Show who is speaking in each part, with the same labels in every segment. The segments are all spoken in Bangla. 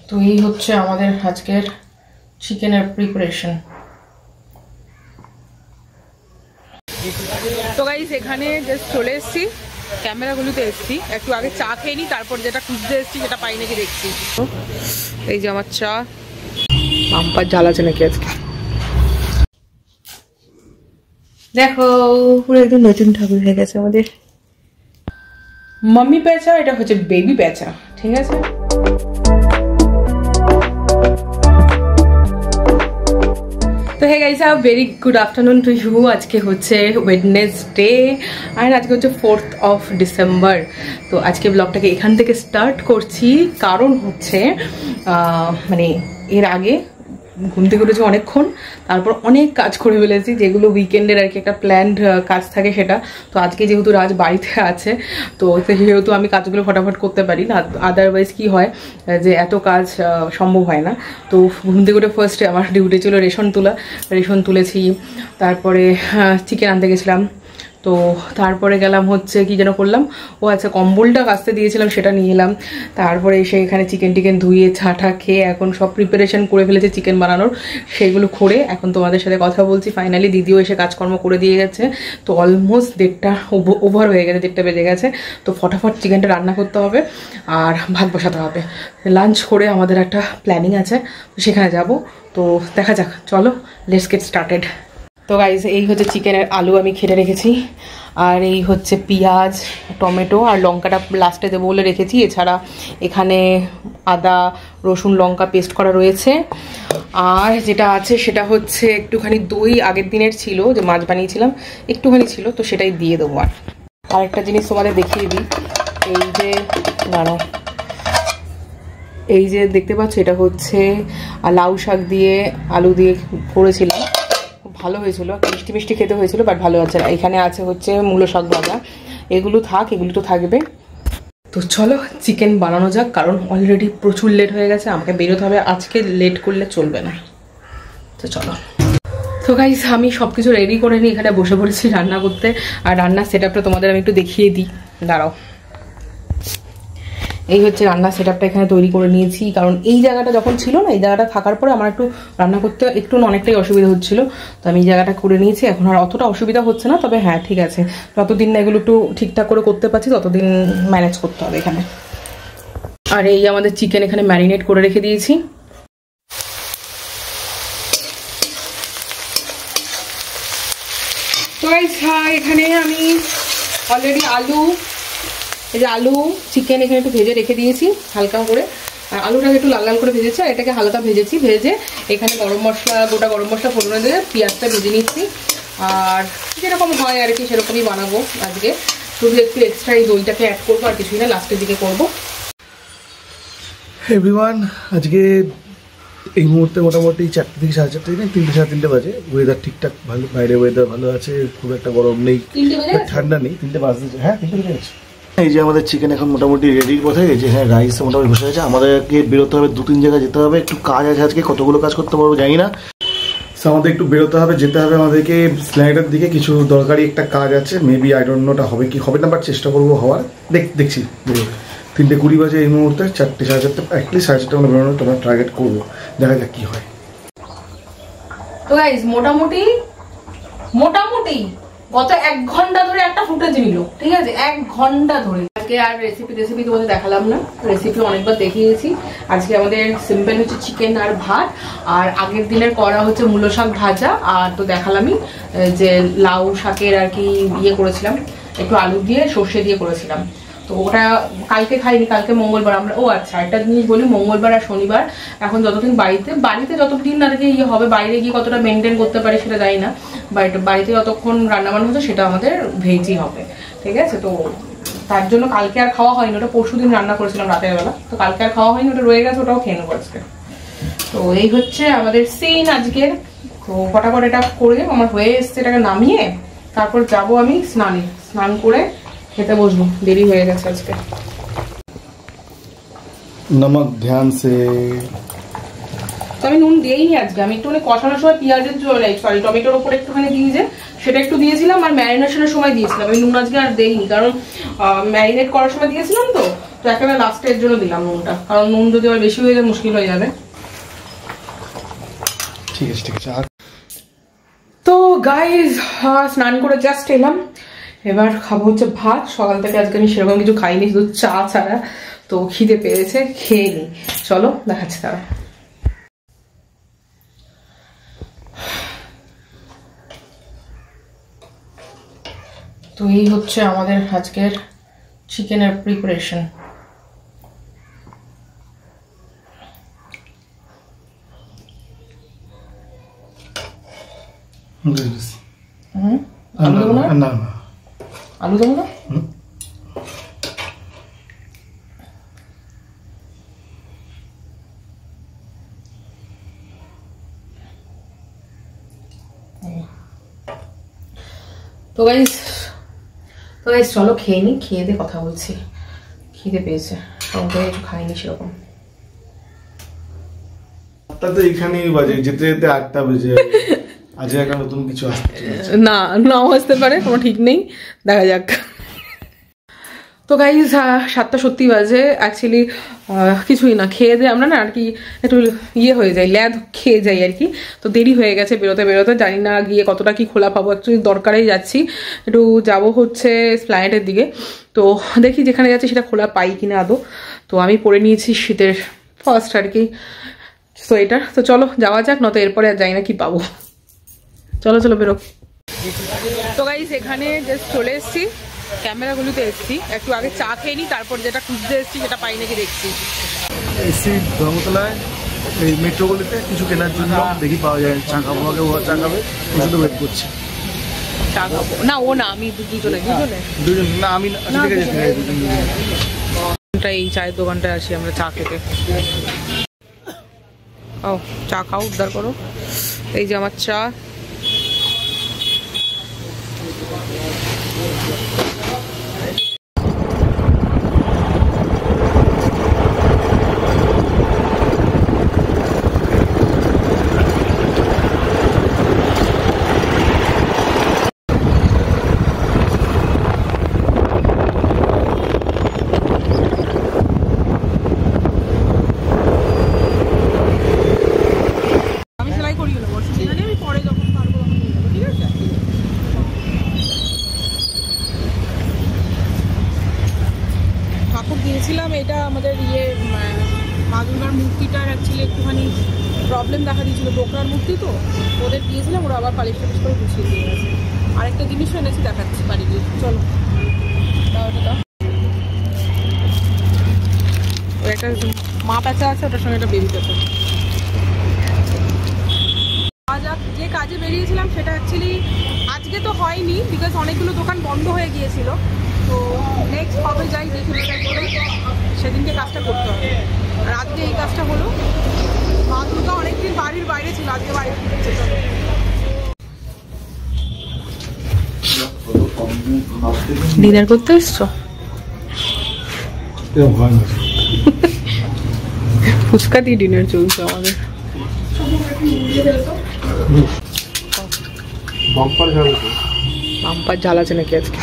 Speaker 1: তো এই হচ্ছে আমাদের আজকের চিকেনের প্রিপারেশন। তো গাইস এখানে জাস্ট চলে এসেছি, ক্যামেরাগুলোতে এসেছি, একটু আগে চা খেয়ে নিই, তারপর যেটা খুঁজতে এসেছি সেটা পাই নাকি দেখছি। এই যে আমার চা, বাম্পার জ্বালাচ্ছে নাকি আজকে, দেখো পুরো একদম নতুন ঠাকুর হয়ে গেছে আমাদের। মাম্মি প্যাঁচা, এটা হচ্ছে বেবি প্যাঁচা, ঠিক আছে। তো hey guys, a very good afternoon to you. আজকে হচ্ছে ওয়েডনেসডে আর আজকে হচ্ছে 4th of December। তো আজকে ব্লগটাকে এখান থেকে স্টার্ট করছি, কারণ হচ্ছে মানে এর আগে ঘুম থেকে উঠেছি অনেকক্ষণ, তারপর অনেক কাজ করে ফেলেছি, যেগুলো উইকেন্ডের আর কি একটা প্ল্যান্ড কাজ থাকে সেটা। তো আজকে যেহেতু রাজ বাড়িতে আছে, তো সেহেতু আমি কাজগুলো ফটাফট করতে পারি না, আদারওয়াইজ কি হয় যে এত কাজ সম্ভব হয় না। তো ঘুম থেকে উঠে ফার্স্টে আমার ডিউটি ছিল রেশন তুলেছি, তারপরে চিকেন আনতে গেছিলাম। তো তারপরে গেলাম হচ্ছে কি যেন করলাম, ও আচ্ছা কম্বলটা কাচতে দিয়েছিলাম সেটা নিয়ে এলাম। তারপরে এসে এখানে চিকেন ধুয়ে ছাটা খেয়ে এখন সব প্রিপারেশন করে ফেলেছে চিকেন বানানোর, সেগুলো করে এখন তোমাদের সাথে কথা বলছি। ফাইনালি দিদিও এসে কাজকর্ম করে দিয়ে গেছে, তো অলমোস্ট 1:30 ওভার হয়ে গেছে, 1:30 বেজে গেছে। তো ফটাফট চিকেনটা রান্না করতে হবে আর ভাত বসাতে হবে। লাঞ্চ করে আমাদের একটা প্ল্যানিং আছে, সেখানে যাব। তো দেখা যাক, চলো লেটস গেট স্টার্টেড। তো গাইজ এই হচ্ছে চিকেনের আলু আমি কেটে রেখেছি, আর এই হচ্ছে পেঁয়াজ, টমেটো আর লঙ্কাটা লাস্টে দেবো বলে রেখেছি। এছাড়া এখানে আদা রসুন লঙ্কা পেস্ট করা রয়েছে। আর যেটা আছে সেটা হচ্ছে একটুখানি দই, আগের দিনের ছিল, যে মাছ বানিয়েছিলাম একটুখানি ছিল, তো সেটাই দিয়ে দেবো। আর একটা জিনিস তোমাদের দেখিয়ে দিই, এই যে দাঁড়াও, এই যে দেখতে পাচ্ছ এটা হচ্ছে লাউ শাক দিয়ে আলু দিয়ে করেছিলাম, ভালো হয়েছিল, মিষ্টি মিষ্টি খেতে হয়েছিল, বাট ভালো আছে। এখানে আছে হচ্ছে মূলো শাক ভাজা, এগুলো এগুলো তো থাকবে। তো চলো চিকেন বানানো যাক, কারণ অলরেডি প্রচুর লেট হয়ে গেছে, আমাকে বেরোতে হবে, আজকে লেট করলে চলবে না। তো চলো। তো গাইস আমি সব কিছু রেডি করে নিই, এখানে বসে পড়েছি রান্না করতে। আর রান্নার সেট আপটা তোমাদের আমি একটু দেখিয়ে দিই, দাঁড়াও। এই হচ্ছে রান্নার সেট আপটা এখানে তৈরি করে নিয়েছি, কারণ এই জায়গাটা যখন ছিল না, এই জায়গাটা থাকার পরে আমার একটু রান্না করতে একটু অনেকটাই অসুবিধা হচ্ছিল। তো আমি এই জায়গাটা করে নিয়েছি, এখন আর অতটা অসুবিধা হচ্ছে না। তবে হ্যাঁ ঠিক আছে, যতদিন না এগুলো একটু ঠিকঠাক করে করতে পারছি ততদিন ম্যানেজ করতে হবে এখানে। আর এই আমাদের চিকেন এখানে ম্যারিনেট করে রেখে দিয়েছি। তো এখানে আমি অলরেডি এই যে আলু চিকেন এখানে একটু ভেজে রেখে দিয়েছি হালকা করে, আর আলুটাকে একটু লাল লাল করে ভেজেছি, আর এটাকে হালকা ভেজে এখানে গোটা গরম মশলা ফোড়নে দিয়ে পেঁয়াজটা ভেজে নিচ্ছি। আর যেরকম হয় আর কি সেরকমই বানাবো আজকে, শুধু একটু এক্সট্রা এই দইটাকে অ্যাড করবো, আর কিছুই না, লাস্টের দিকে করবো।
Speaker 2: এভরিওয়ান, আজকে এই মুহূর্তে মোটামুটি 4 থেকে 4:30 থেকে 3টে 3:30 বাজে। ওয়েদার ঠিকঠাক ভালো, বাইরে ওয়েদার ভালো আছে, খুব একটা গরম নেই, ঠান্ডা নেই। 3টে বাজে, হ্যাঁ 3টে বেজে গেছে। এই যে আমাদের চিকেন এখন মোটামুটি রেডির পথে, এই যে হ্যাঁ রাইস মোটামুটি বসে গেছে। আমাদেরকে বেরোতে হবে, 2-3 জায়গায় যেতে হবে, একটু কাজ আছে আজকে, কতগুলো কাজ করতে পারবো জানি না। আমাদের একটু বেরোতে হবে, যেতে হবে আমাদেরকে স্ল্যাংটার দিকে, কিছু দরকারি একটা কাজ আছে। মেবি আই ডোন্ট নো ওটা হবে কি হবে না, বাট চেষ্টা করবো হওয়ার, দেখছি। 3:20 বাজে এই মুহূর্তে, 4টে 4:30 অ্যাটলিস্ট 4:30 আমরা বেরোনোর তোমরা টার্গেট করবো, দেখা যাক কি হয়।
Speaker 1: তো গাইস মোটামুটি গত 1 ঘন্টা ধরে একটা ফুটেজ নিল, ঠিক আছে, 1 ঘন্টা ধরে। আজকে আর রেসিপি তোমাদের দেখালাম না, রেসিপি অনেকবার দেখিয়েছি। আজকে আমাদের সিম্পল হচ্ছে চিকেন আর ভাত, আর আগের দিনের করা হচ্ছে মূলো শাক ভাজা, আর তো দেখালামই যে লাউ শাকের আর কি ইয়ে করেছিলাম, একটু আলু দিয়ে সর্ষে দিয়ে করেছিলাম। তো ওটা কালকে খাইনি, কালকে মঙ্গলবার আমরা, ও আচ্ছা একটা জিনিস বলি, মঙ্গলবার আর শনিবার এখন যতদিন বাড়িতে যতদিন আর কি ইয়ে হবে, বাইরে গিয়ে কতটা মেনটেন করতে পারি সেটা জানি না, বাট বাড়িতে যতক্ষণ রান্নাবান্না হচ্ছে সেটা আমাদের ভেজই হবে, ঠিক আছে। তো তার জন্য কালকে আর খাওয়া হয়নি, ওটা পরশুদিন রান্না করেছিলাম রাতের বেলা, তো কালকে আর খাওয়া হয়নি, ওটা রয়ে গেছে, ওটাও খেয়ে নেবো আজকে। তো এই হচ্ছে আমাদের সিন আজকের। তো ফটাফট এটা করে আমার হয়ে এসছে, এটাকে নামিয়ে তারপর যাব আমি স্নান করে খেতে বসবো, দেরি হয়ে গেছে আজকে।
Speaker 2: নমক ধ্যান সে,
Speaker 1: তো আমি নুন দিইনি আজকে, আমি একটুখানি কষানোর সময় পেঁয়াজের টমেটোর উপর একটুখানি দিয়ে যে সেটা একটু দিয়েছিলাম, আর ম্যারিনেশনের সময় দিয়েছিলাম। আমি নুন আজকে আর দেইনি, কারণ ম্যারিনেট করার সময় দিয়েছিলাম, তো তো একেবারে লাস্টের জন্য দিলাম নুনটা, কারণ নুন যদি আবার বেশি হয়ে যায় মুশকিল হয়ে যাবে।
Speaker 2: ঠিক আছে ঠিক আছে।
Speaker 1: তো গাইজ স্নান করে জাস্ট এলাম, এবার খাবো হচ্ছে ভাত। সকাল থেকে আজকে আমি সেরকম কিছু খাইনি, শুধু চা ছাড়া। তো খিদে পেয়েছে, খেয়ে নি। চলো দেখাচ্ছি তারা। তো এই হচ্ছে আমাদের আজকের চিকেনের প্রিপারেশন। আলু দেবো না, আলু দেবো না। তো গাইস চলো খেয়ে নি, খেয়ে দিয়ে কথা বলছি। খিদে পেয়েছে, একটু খাইনি সেরকম।
Speaker 2: আটটা তো এখানেই বাজে, যেতে যেতে 8টা বেজে আজ একটা নতুন কিছু আসতে
Speaker 1: না নাও আসতে পারে, কোনো ঠিক নেই, দেখা যাক। তো গাইজ 7টা সত্যি বাজে। অ্যাকচুয়ালি কিছুই না, খেয়ে দিয়ে আমরা না আর কি একটু ইয়ে হয়ে যাই, ল্যাদ খেয়ে যাই আর কি। তো দেরি হয়ে গেছে বেরোতে বেরোতে, জানি না গিয়ে কতটা কি খোলা পাবো। অ্যাকচুয়ালি দরকারেই যাচ্ছি, একটু যাব হচ্ছে স্প্ল্যানেডের দিকে। তো দেখি যেখানে যাচ্ছি সেটা খোলা পাই কিনা আদৌ। তো আমি পরে নিয়েছি শীতের ফার্স্ট আর কি সোয়েটার। তো চলো যাওয়া যাক, নয়তো এরপরে আর যাই না কি পাবো। চলো চলো বেরো। তো গাইজ এখানে জাস্ট চলে এসছি, ক্যামেরাগুলোতে এসছি। একটু আগে চা খেয়ে নিই, তারপর যেটা খুঁজতে এসছি সেটা পাই নাকি দেখছি।
Speaker 2: এসি ধর্মতলায় এই মেট্রোগুলিতে কিছু কেনার জন্য, দেখি পাওয়া যায়। চা খাবো, আগে ও চা খাবে, ওর সাথে ওয়েট করছি।
Speaker 1: চা খাবো না, ও না আমি দুজনে
Speaker 2: না আমি ঠিক আছে দুজন।
Speaker 1: এই চায়ের দোকানটায় আসি আমরা চা খেতে। ও চা খাও, উদ্ধার করো। এই যে আমার চা। দিয়েছিলাম এটা আমাদের মা দুর্গার মূর্তিটার অ্যাকচুয়ালি একটুখানি প্রবলেম দেখা দিয়েছিল, ডোকরার মূর্তি তো ওদের দিয়েছিলাম, ওরা আবার পালিশ টালিশ করে গুছিয়ে দিয়ে গেছে। আরেকটা জিনিসও এনেছি, দেখাচ্ছি বাড়ি গিয়ে। চলো ওটা ওই একটা মা প্যাঁচা আছে, ওটার সঙ্গে একটা বেবি প্যাঁচা। যে কাজে বেরিয়েছিলাম সেটা অ্যাকচুয়ালি আজকে তো হয়নি, বিকজ অনেকগুলো দোকান বন্ধ হয়ে গিয়েছিল। তো নেক্সট কবে যাই দেখে করে সেদিনকে কাজটা করতে হবে। আর আজকে এই কাজটা হলো। মা দুর্গা অনেকদিন বাড়ির বাইরে ছিল, আজকে বাইরে ফিরেছে। ডিনার করতে এসছো? ফুচকা দিয়ে ডিনার চলছে আমাদের। বাম্পার ঝাল আছে নাকি আজকে?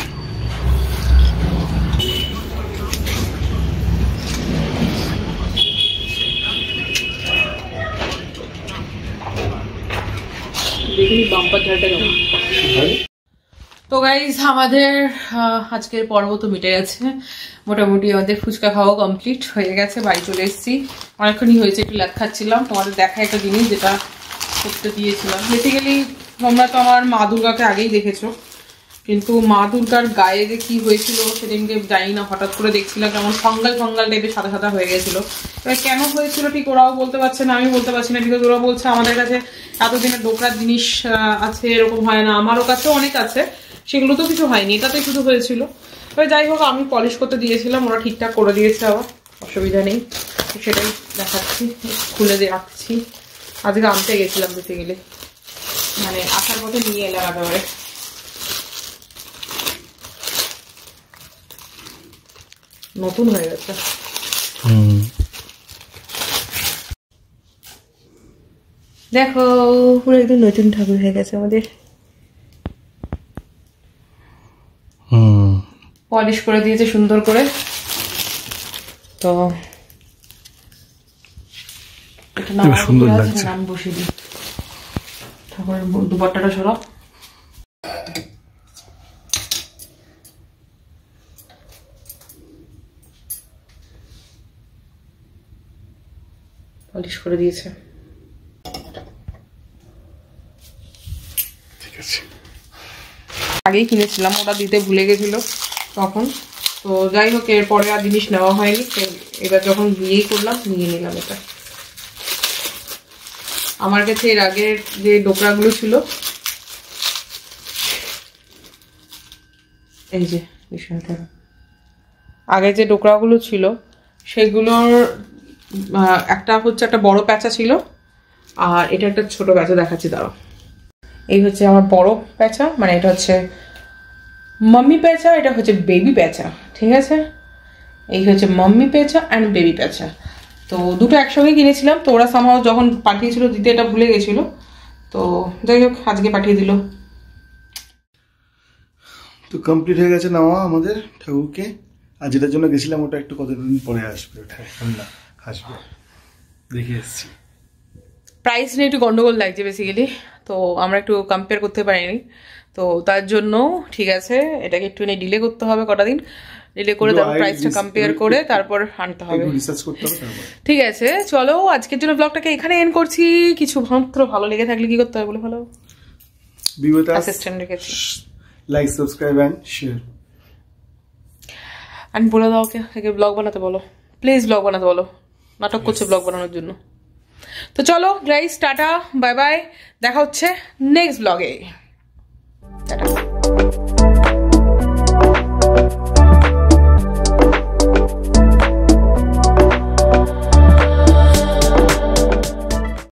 Speaker 1: দেখিনি বাম্পার ঝালটা কেমন। তো গাইজ আমাদের আজকের পর্ব তো মিটে গেছে মোটামুটি। আমাদের ফুচকা খাওয়া কমপ্লিট হয়ে গেছে, বাড়ি চলে এসেছি। অনেকক্ষণই হয়েছে, একটু ল্যাদ খাচ্ছিলাম। তোমাদের দেখা একটা জিনিস যেটা করতে দিয়েছিলাম। বেসিক্যালি তোমরা তো আমার মা দুর্গাকে আগেই দেখেছো, কিন্তু মা দুর্গার গায়ে যে কি হয়েছিল সেদিনকে জানি না, হঠাৎ করে দেখছিলাম কেমন ফাঙ্গাল টাইপের সাদা সাদা হয়ে গেছিল। এবার কেন হয়েছিল ঠিক ওরাও বলতে পারছে না, আমি বলতে পারছি না, বিকজ ওরা বলছে আমাদের কাছে এতদিনের ডোকরার জিনিস আছে, এরকম হয় না। আমারও কাছেও অনেক আছে, সেগুলো তো কিছু হয়নি, এটাতে শুধু হয়েছিল। তবে যাই হোক, আমি পলিশ করতে দিয়েছিলাম, ওরা ঠিকঠাক করে দিয়েছে, আবার অসুবিধা নেই। সেটাই দেখাচ্ছি, খুলে দিয়ে রাখছি। আজকে আনতে গেছিলাম বেসিক্যালি, মানে আসার পথে নিয়ে এলাম একেবারে। নতুন হয়ে গেছে। দেখো পুরো একদম নতুন ঠাকুর হয়ে গেছে আমাদের। পলিশ করে দিয়েছে সুন্দর করে। তো
Speaker 2: সুন্দর লাগছে।
Speaker 1: নাম বসিয়ে দিই, তারপর দুপাট্টাটা সরাও। পলিশ করে দিয়েছে।
Speaker 2: ঠিক আছে,
Speaker 1: আগেই কিনেছিলাম, ওটা দিতে ভুলে গেছিল তখন। তো যাই হোক, এরপরে আর জিনিস নেওয়া হয়নি, এবার যখন বিয়েই করলাম নিয়ে নিলাম এটা। আমার কাছে এর আগের যে ডোকরাগুলো ছিল, এই যে বিষয়টা, আগে যে ডোকরাগুলো ছিল সেগুলোর একটা হচ্ছে একটা বড় প্যাঁচা ছিল, আর এটা একটা ছোট প্যাঁচা দেখাচ্ছি দাঁড়াও। এই হচ্ছে আমার বড় প্যাঁচা, মানে এটা হচ্ছে মাম্মি প্যাঁচা, এটা হচ্ছে বেবি প্যাঁচা, ঠিক আছে? এই হচ্ছে মাম্মি প্যাঁচা অ্যান্ড বেবি প্যাঁচা। তো দুটো একসঙ্গে কিনেছিলাম, তো ওরা সামহাও যখন পাঠিয়েছিল দিতে এটা ভুলে গেছিলো, তো যাই হোক আজকে পাঠিয়ে দিল।
Speaker 2: তো কমপ্লিট হয়ে গেছে নেওয়া আমাদের ঠাকুরকে। আর যেটার জন্য গেছিলাম ওটা একটু কতদিন পরে আসবে, ওটা এখন না, আসবে, দেখে এসেছি।
Speaker 1: প্রাইস নিয়ে একটু গন্ডগোল লাগছে বেসিক্যালি, তো আমরা একটু কম্পেয়ার করতে পারিনি, তো তার জন্য ঠিক আছে এটাকে একটু ডিলে করতে হবে, কটা দিন ডিলে করে তারপর প্রাইসটা কম্পেয়ার করে তারপর আনতে হবে,
Speaker 2: রিসার্চ করতে হবে তারপর।
Speaker 1: ঠিক আছে? চলো আজকের জন্য ব্লগটাকে এখানে এন্ড করছি। কিছু মাত্র ভালো লেগে থাকলে কি করতে হবে বলে ভালো
Speaker 2: বি উইথ আস,
Speaker 1: অ্যাসিস্ট্যান্ট রেখেছি,
Speaker 2: লাইক সাবস্ক্রাইব এন্ড শেয়ার।
Speaker 1: আমি বলে দাও ওকে ব্লগ বানাতে বলো, প্লিজ ব্লগ বানাতে বলো, নাটক করছে ব্লগ বানানোর জন্য। তো চলো গাইস, টাটা বাই বাই, দেখা হচ্ছে নেক্সট ব্লগে, টাটা।